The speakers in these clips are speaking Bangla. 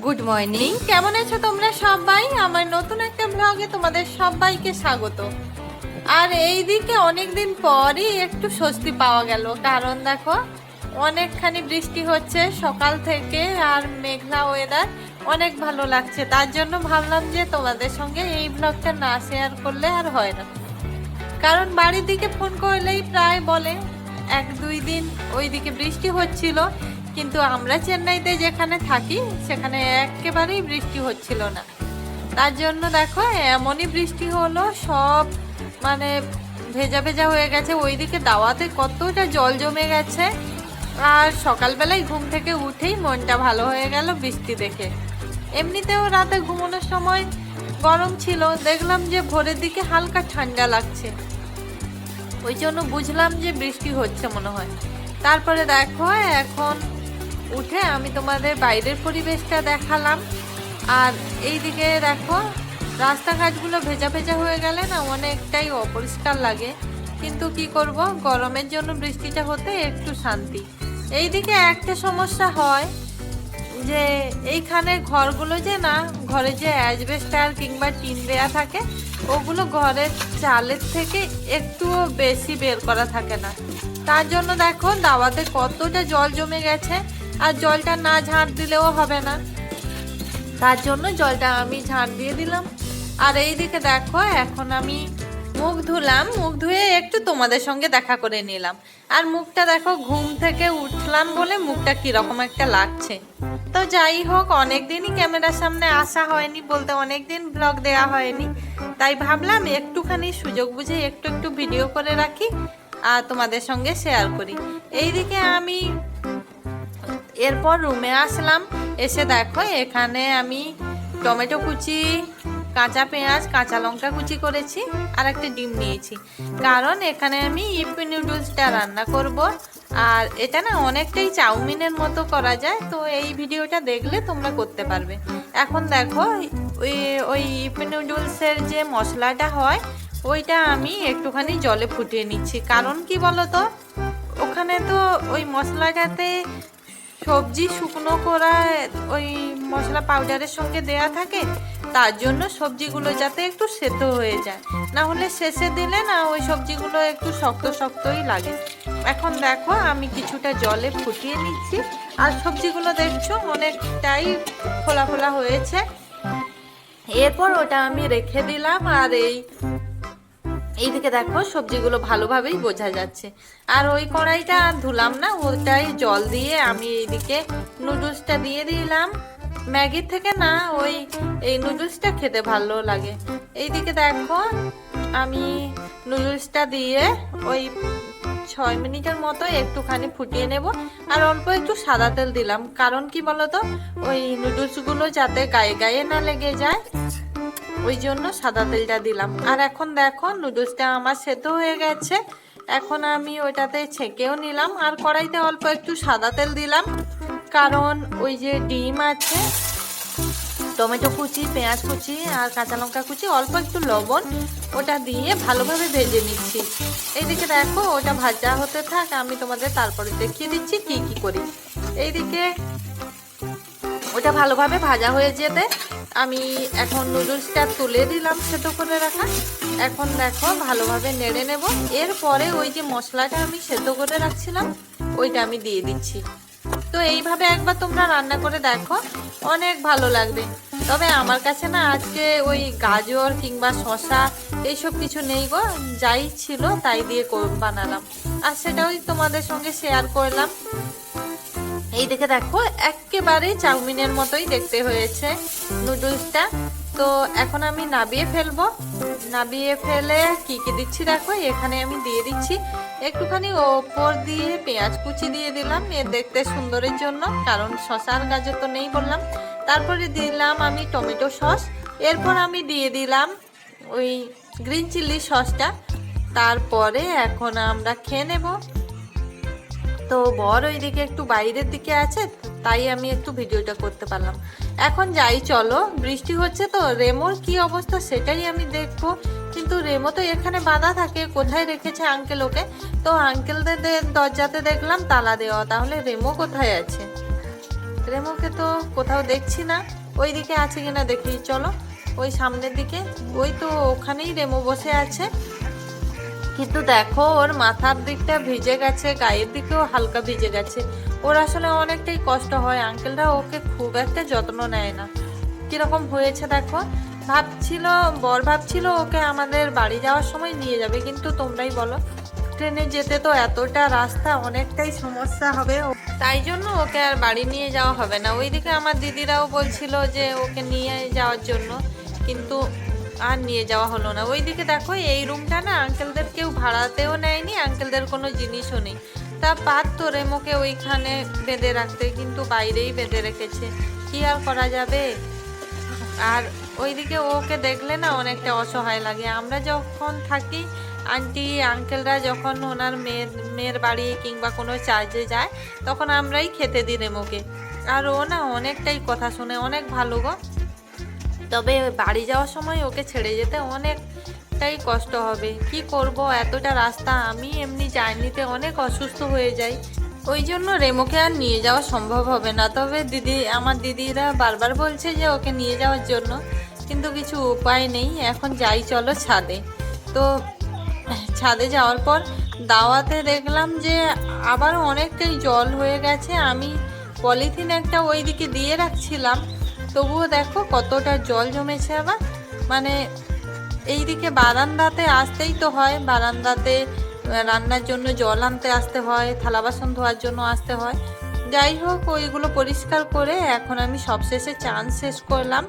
গুড মর্নিং, কেমন আছো তোমরা সবাই? আমার নতুন একটা ব্লগে তোমাদের সবাইকে স্বাগত। আর এইদিকে অনেকদিন পরই একটু স্বস্তি পাওয়া গেল, কারণ দেখো অনেকখানি বৃষ্টি হচ্ছে সকাল থেকে আর মেঘলা ওয়েদার, অনেক ভালো লাগছে। তার জন্য ভাবলাম যে তোমাদের সঙ্গে এই ব্লগটা না শেয়ার করলে আর হয় না, কারণ বাড়ির দিকে ফোন করলেই প্রায় বলে 1-2 দিন ওইদিকে বৃষ্টি হচ্ছিল, কিন্তু আমরা চেন্নাইতে যেখানে থাকি সেখানে একেবারেই বৃষ্টি হচ্ছিল না। তার জন্য দেখো এমনই বৃষ্টি হলো, সব মানে ভেজা ভেজা হয়ে গেছে। ওইদিকে দাওয়াতে কতটা জল জমে গেছে। আর সকালবেলায় ঘুম থেকে উঠেই মনটা ভালো হয়ে গেল বৃষ্টি দেখে। এমনিতেও রাতে ঘুমানোর সময় গরম ছিল, দেখলাম যে ভোরের দিকে হালকা ঠান্ডা লাগছে, ওই জন্য বুঝলাম যে বৃষ্টি হচ্ছে মনে হয়। তারপরে দেখো এখন উঠে আমি তোমাদের বাইরের পরিবেশটা দেখালাম। আর এইদিকে দেখো রাস্তাঘাটগুলো ভেজা ভেজা হয়ে গেলে না অনেকটাই অপরিষ্কার লাগে, কিন্তু কি করব, গরমের জন্য বৃষ্টিটা হতে একটু শান্তি। এইদিকে একটা সমস্যা হয় যে এইখানে ঘরগুলো যে না, ঘরে যে অ্যাজবেস্টার কিংবা টিন দেয়া থাকে ওগুলো ঘরের চালের থেকে একটুও বেশি বের করা থাকে না। তার জন্য দেখো দাওয়াতে কতটা জল জমে গেছে, আর জলটা না ঝাঁট দিলেও হবে না, তার জন্য জলটা আমি ঝাঁট দিয়ে দিলাম। আর এইদিকে দেখো এখন আমি মুখ ধুলাম, মুখ ধুয়ে একটু তোমাদের সঙ্গে দেখা করে নিলাম। আর মুখটা দেখো ঘুম থেকে উঠলাম বলে মুখটা কিরকম একটা লাগছে। তো যাই হোক, অনেকদিনই ক্যামেরার সামনে আসা হয়নি, বলতে অনেকদিন ব্লগ দেওয়া হয়নি, তাই ভাবলাম একটুখানি সুযোগ বুঝে একটু একটু ভিডিও করে রাখি আর তোমাদের সঙ্গে শেয়ার করি। এইদিকে আমি এরপর রুমে আসলাম, এসে দেখো এখানে আমি টমেটো কুচি, কাঁচা পেঁয়াজ, কাঁচা লঙ্কা কুচি করেছি আর একটা ডিম নিয়েছি, কারণ এখানে আমি ইপ্পি নুডলসটা রান্না করব। আর এটা না অনেকটাই চাউমিনের মতো করা যায়, তো এই ভিডিওটা দেখলে তোমরা করতে পারবে। এখন দেখো ওই ইপ্পি নুডলসের যে মশলাটা হয় ওইটা আমি একটুখানি জলে ফুটিয়ে নিচ্ছি, কারণ কি বলো তো, ওখানে তো ওই মশলাটাতে সবজি শুকনো করা ওই মশলা পাউডারের সঙ্গে দেয়া থাকে, তার জন্য সবজিগুলো যাতে একটু সেদ্ধ হয়ে যায়, না হলে শেষে দিলে না ওই সবজিগুলো একটু শক্ত শক্তই লাগে। এখন দেখো আমি কিছুটা জলে ফুটিয়ে নিচ্ছি, আর সবজিগুলো দেখছো অনেকটাই ফোলা ফোলা হয়েছে। এরপর ওটা আমি রেখে দিলাম, আর এইদিকে দেখো সবজিগুলো ভালোভাবেই বোঝা যাচ্ছে। আর ওই কড়াইটা ধুলাম না, ওটাই জল দিয়ে আমি এইদিকে নুডলসটা দিয়ে দিলাম। ম্যাগির থেকে না এই নুডলসটা খেতে ভালো লাগে। এইদিকে দেখো আমি নুডলসটা দিয়ে ওই 6 মিনিটের মতো একটুখানি ফুটিয়ে নেব। আর অল্প একটু সাদা তেল দিলাম, কারণ কি বলতো, ওই নুডলসগুলো যাতে গায়ে গায়ে না লেগে যায়, ওই জন্য সাদা তেলটা দিলাম। আর এখন দেখো নুডলসটা আমার সেদ্ধ হয়ে গেছে, এখন আমি ওইটাতে ছেঁকেও নিলাম। আর কড়াইতে অল্প একটু সাদা তেল দিলাম, কারণ ওই যে ডিম আছে, টমেটো কুচি, পেঁয়াজ কুচি আর কাঁচা লঙ্কা কুচি, অল্প একটু লবণ, ওটা দিয়ে ভালোভাবে ভেজে নিচ্ছি। এইদিকে দেখো ওটা ভাজা হতে থাক, আমি তোমাদের তারপরে দেখিয়ে দিচ্ছি কি কি করি। এইদিকে ওটা ভালোভাবে ভাজা হয়ে যেতে আমি এখন নুডলসটা তুলে দিলাম সেদ্ধ করে রাখা। এখন দেখো ভালোভাবে নেড়ে নেব। এরপরে ওই যে মশলাটা আমি সেদ্ধ করে রাখছিলাম ওইটা আমি দিয়ে দিচ্ছি। তো এইভাবে একবার তোমরা রান্না করে দেখো, অনেক ভালো লাগবে। তবে আমার কাছে না আজকে ওই গাজর কিংবা শসা এইসব কিছু নেই গো, যাই ছিল তাই দিয়ে বানালাম, আর সেটাই তোমাদের সঙ্গে শেয়ার করলাম। এই দেখে দেখো একেবারে চাউমিনের মতোই দেখতে হয়েছে নুডলসটা। তো এখন আমি নাবিয়ে ফেলবো। নাবিয়ে ফেলে কি কি দিচ্ছি দেখো, এখানে আমি দিয়ে দিচ্ছি একটুখানি ওপর দিয়ে পেঁয়াজ কুচি দিয়ে দিলাম, দেখতে সুন্দরের জন্য, কারণ শসা আর গাজর তো নেই বললাম। তারপরে দিলাম আমি টমেটো সস, এরপর আমি দিয়ে দিলাম ওই গ্রিন চিলি সসটা। তারপরে এখন আমরা খেয়ে নেব। তো বর ওইদিকে একটু বাইরের দিকে আছে, তাই আমি একটু ভিডিওটা করতে পারলাম। এখন যাই চলো, বৃষ্টি হচ্ছে তো রেমোর কি অবস্থা সেটাই আমি দেখবো, কিন্তু রেমো তো এখানে বাঁধা থাকে, কোথায় রেখেছে আঙ্কেল ওকে। তো আঙ্কেলদের দরজাতে দেখলাম তালা দেওয়া, তাহলে রেমো কোথায় আছে। রেমোকে তো কোথাও দেখছি না, ওইদিকে আছে কিনা দেখি, চলো ওই সামনের দিকে, ওই তো ওখানেই রেমো বসে আছে। কিন্তু দেখো ওর মাথার দিকটা ভিজে গেছে, গায়ের দিকেও হালকা ভিজে গেছে। ওর আসলে অনেকটাই কষ্ট হয়, আঙ্কেলরা ওকে খুব একটা যত্ন নেয় না। কিরকম হয়েছে দেখো। বর ভাবছিল ওকে আমাদের বাড়ি যাওয়ার সময় নিয়ে যাবে, কিন্তু তোমরাই বলো ট্রেনে যেতে তো এতটা রাস্তা, অনেকটাই সমস্যা হবে, তাই জন্য ওকে আর বাড়ি নিয়ে যাওয়া হবে না। ওইদিকে আমার দিদিরাও বলছিল যে ওকে নিয়ে যাওয়ার জন্য, কিন্তু আর নিয়ে যাওয়া হলো না। ওইদিকে দেখো এই রুমটা না আঙ্কেলদের কেউ ভাড়াতেও নেয়নি, আঙ্কেলদের কোনো জিনিসও নেই। তা পারতো রেমোকে ওইখানে বেঁধে রাখতে, কিন্তু বাইরেই বেঁধে রেখেছে, কি আর করা যাবে। আর ওইদিকে ওকে দেখলে না অনেকটা অসহায় লাগে। আমরা যখন থাকি, আন্টি আঙ্কেলরা যখন ওনার মেয়ের বাড়ি কিংবা কোনো চার্জে যায়, তখন আমরাই খেতে দিই রেমোকে। আর ও না অনেকটাই কথা শুনে, অনেক ভালো গো। তবে বাড়ি যাওয়ার সময় ওকে ছেড়ে যেতে অনেকটাই কষ্ট হবে, কি করব, এতটা রাস্তা। আমি এমনি জার্নিতে অনেক অসুস্থ হয়ে যাই, ওই জন্য রেমোকে আর নিয়ে যাওয়া সম্ভব হবে না। তবে আমার দিদিরা বারবার বলছে যে ওকে নিয়ে যাওয়ার জন্য, কিন্তু কিছু উপায় নেই। এখন যাই চলো ছাদে। তো ছাদে যাওয়ার পর দাওয়াতে দেখলাম যে আবারও অনেকটাই জল হয়ে গেছে। আমি পলিথিন একটা ওইদিকে দিয়ে রাখছিলাম, তবুও দেখো কতটা জল জমেছে আবার। মানে এইদিকে বারান্দাতে আসতেই তো হয়, বারান্দাতে রান্নার জন্য জল আনতে আসতে হয়, থালা বাসন ধোয়ার জন্য আসতে হয়। যাই হোক, ওইগুলো পরিষ্কার করে এখন আমি সবশেষে চান শেষ করলাম।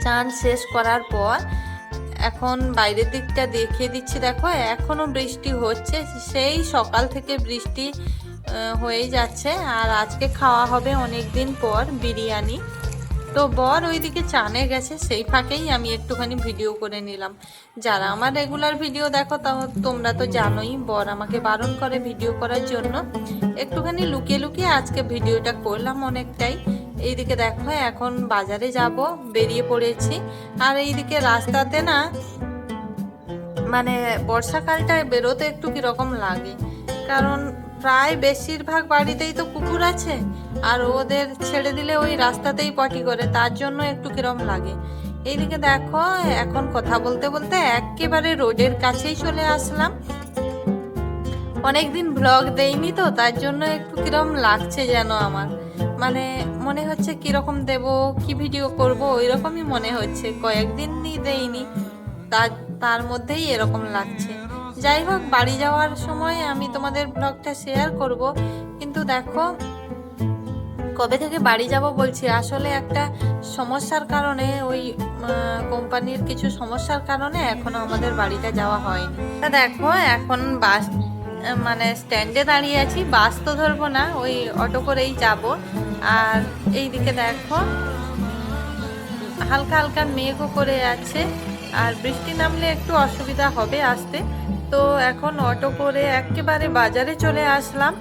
চান শেষ করার পর এখন বাইরের দিকটা দেখিয়ে দিচ্ছি, দেখো এখনো বৃষ্টি হচ্ছে, সেই সকাল থেকে বৃষ্টি হয়েই যাচ্ছে। আর আজকে খাওয়া হবে অনেক দিন পর বিরিয়ানি। তো বর ওইদিকে চানে গেছে, সেই ফাঁকেই আমি একটুখানি ভিডিও করে নিলাম। যারা আমার রেগুলার ভিডিও দেখো তোমরা তো জানোই, বর আমাকে বারণ করে ভিডিও করার জন্য। একটুখানি লুকিয়ে লুকিয়ে আজকে ভিডিওটা করলাম অনেকটাই। এইদিকে দেখো এখন বাজারে যাব, বেরিয়ে পড়েছি। আর এইদিকে রাস্তাতে না মানে বর্ষাকালটায় বেরোতে একটু কীরকম লাগে, কারণ প্রায় বেশিরভাগ বাড়িতেই তো কুকুর আছে, আর ওদের ছেড়ে দিলে ওই রাস্তাতেই পটি করে, তার জন্য একটু কিরম লাগে। এইদিকে দেখো এখন কথা বলতে বলতে একেবারে রোডের কাছেই চলে আসলাম। অনেকদিন ব্লগ দেইনি তো, তার জন্য একটু কিরম লাগছে যেন আমার, মানে মনে হচ্ছে কিরকম দেব, কি ভিডিও করব, ওই রকমই মনে হচ্ছে। কয়েকদিনই দেইনি, তার মধ্যেই এরকম লাগছে। যাই হোক, বাড়ি যাওয়ার সময় আমি তোমাদের ব্লগটা শেয়ার করব। কিন্তু দেখো কবে থেকে বাড়ি যাব বলছি, আসলে একটা সমস্যার কারণে, ওই কোম্পানির কিছু সমস্যার কারণে এখনো আমাদের বাড়িটা যাওয়া হয়নি। তা দেখো এখন বাস মানে স্ট্যান্ডে দাঁড়িয়ে আছি, বাস তো ধরবো না, ওই অটো করেই যাব। আর এইদিকে দেখো হালকা হালকা মেঘও করে আছে, আর বৃষ্টি নামলে একটু অসুবিধা হবে আসতে। তো এখন অটো করে একেবারে বাজারে চলে আসলাম।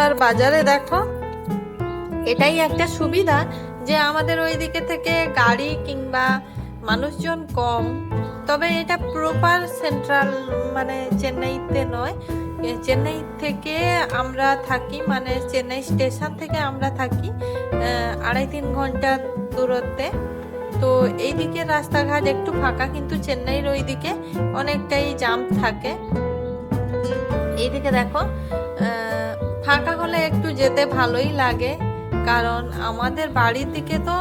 আর বাজারে দেখো এটাই একটা সুবিধা যে আমাদের ওই দিকে থেকে গাড়ি কিংবা মানুষজন কম। তবে এটা প্রপার সেন্ট্রাল, মানে চেন্নাইতে নয়, চেন্নাই থেকে আমরা থাকি, মানে চেন্নাই স্টেশন থেকে আমরা থাকি 2.5-3 ঘন্টা দূরত্বে। তো এইদিকে রাস্তাঘাট একটু ফাঁকা, কিন্তু চেন্নাইয়ের ওইদিকে অনেকটাই জাম থাকে। এইদিকে দেখো ফাঁকা হলে একটু যেতে ভালোই লাগে, কারণ আমাদের বাড়ির দিকে তো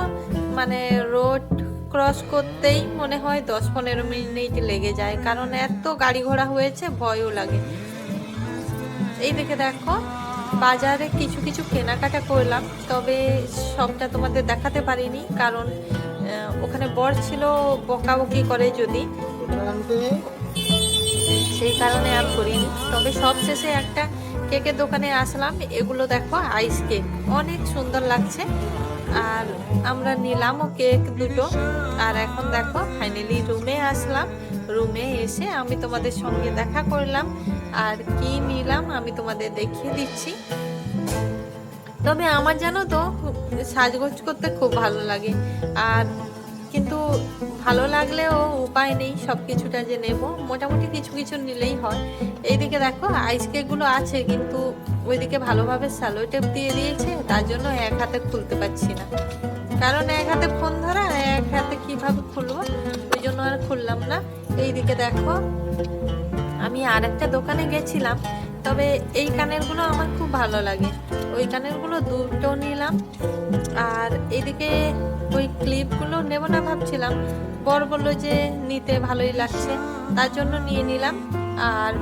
মানে রোড ক্রস করতেই মনে হয় 10-15 মিনিট লেগে যায়, কারণ এত গাড়ি ঘোড়া হয়েছে, ভয়ও লাগে। এইদিকে দেখো বাজারে কিছু কিছু কেনাকাটা করলাম, তবে সবটা তোমাদের দেখাতে পারিনি, কারণ ওখানে বর ছিল, বকাবকি করে যদি, সেই কারণে আর করিনি। তবে সব শেষে একটা কেকের দোকানে আসলাম। এগুলো দেখো আইস কেক, অনেক সুন্দর লাগছে, আর আমরা নিলামও কেক দুটো। আর এখন দেখো ফাইনালি রুমে আসলাম, রুমে এসে আমি তোমাদের সঙ্গে দেখা করলাম, আর কি নিলাম আমি তোমাদের দেখিয়ে দিচ্ছি। তবে আমার জানো তো সাজগোজ করতে খুব ভালো লাগে, আর কিন্তু ভালো লাগলেও উপায় নেই, সব কিছুটা যে নেব, মোটামুটি কিছু কিছু নিলেই হয়। এইদিকে দেখো আইস কেকগুলো আছে, কিন্তু ওইদিকে ভালোভাবে স্যালো টেপ দিয়ে দিয়েছে, তার জন্য এক হাতে খুলতে পারছি না, কারণ এক হাতে ফোন ধরা, এক হাতে কিভাবে খুলবো, ওই জন্য আর খুললাম না। এইদিকে দেখো আমি আর একটা দোকানে গেছিলাম, তবে এই কানেরগুলো আমার খুব ভালো লাগে, ওই কানেরগুলো দুটো নিলাম। আর এদিকে ওই ক্লিপগুলো নেব না ভাবছিলাম, বর বললো যে নিতে ভালোই লাগছে, তার জন্য নিয়ে নিলাম। আর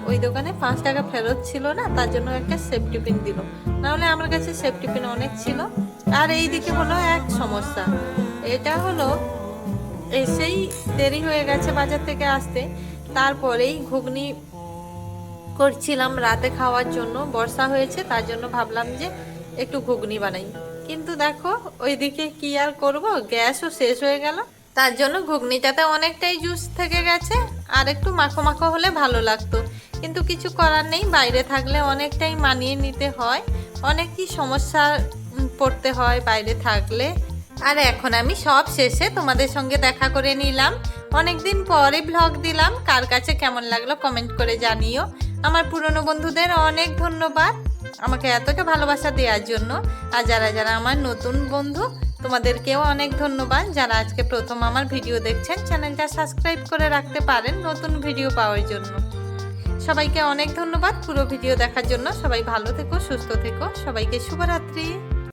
ওই দোকানে 5 টাকা ফেরত ছিল না, তার জন্য একটা সেফটি পিন দিল, নাহলে আমার কাছে সেফটি পিন অনেক ছিল। আর এইদিকে হলো এক সমস্যা, এটা হলো এসেই দেরি হয়ে গেছে বাজার থেকে আসতে, তারপরেই ঘুগনি করছিলাম রাতে খাওয়ার জন্য, বর্ষা হয়েছে, তার জন্য ভাবলাম যে একটু ঘুগনি বানাই। কিন্তু দেখো ওইদিকে কি আর করব, গ্যাসও শেষ হয়ে গেল, তার জন্য ঘুগনিটাতে অনেকটাই জুস থেকে গেছে, আর একটু মাখো মাখো হলে ভালো লাগতো, কিন্তু কিছু করার নেই, বাইরে থাকলে অনেকটাই মানিয়ে নিতে হয়, অনেকই সমস্যা পড়তে হয় বাইরে থাকলে। আর এখন আমি সব শেষে তোমাদের সঙ্গে দেখা করে নিলাম, অনেকদিন পরে ব্লগ দিলাম, কার কাছে কেমন লাগলো কমেন্ট করে জানিও। আমার পুরনো বন্ধুদের অনেক ধন্যবাদ আমাকে এতটা ভালোবাসা দেওয়ার জন্য, আর যারা যারা আমার নতুন বন্ধু তোমাদেরকেও অনেক ধন্যবাদ, যারা আজকে প্রথম আমার ভিডিও দেখছেন, চ্যানেলটা সাবস্ক্রাইব করে রাখতে পারেন নতুন ভিডিও পাওয়ার জন্য। সবাইকে অনেক ধন্যবাদ পুরো ভিডিও দেখার জন্য, সবাই ভালো থেকো, সুস্থ থেকো, সবাইকে শুভরাত্রি।